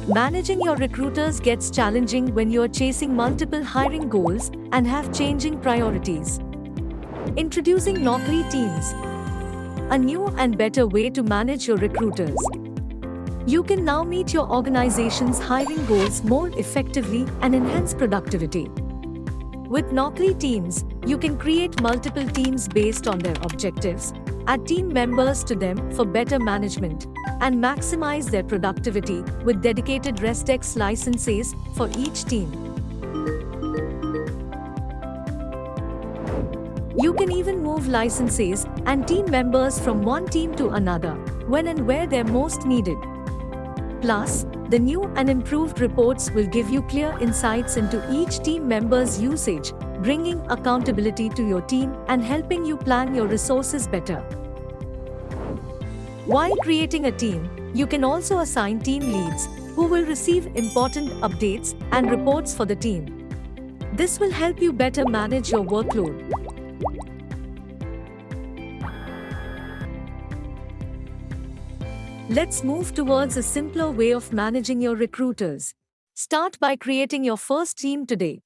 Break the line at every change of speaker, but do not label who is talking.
Managing your recruiters gets challenging when you're chasing multiple hiring goals and have changing priorities. Introducing Naukri Teams, a new and better way to manage your recruiters. You can now meet your organization's hiring goals more effectively and enhance productivity. With Naukri Teams, you can create multiple teams based on their objectives, add team members to them for better management, and maximize their productivity with dedicated RESTX licenses for each team. You can even move licenses and team members from one team to another when and where they're most needed. Plus, the new and improved reports will give you clear insights into each team member's usage, bringing accountability to your team and helping you plan your resources better. While creating a team, you can also assign team leads who will receive important updates and reports for the team. This will help you better manage your workload. Let's move towards a simpler way of managing your recruiters. Start by creating your first team today.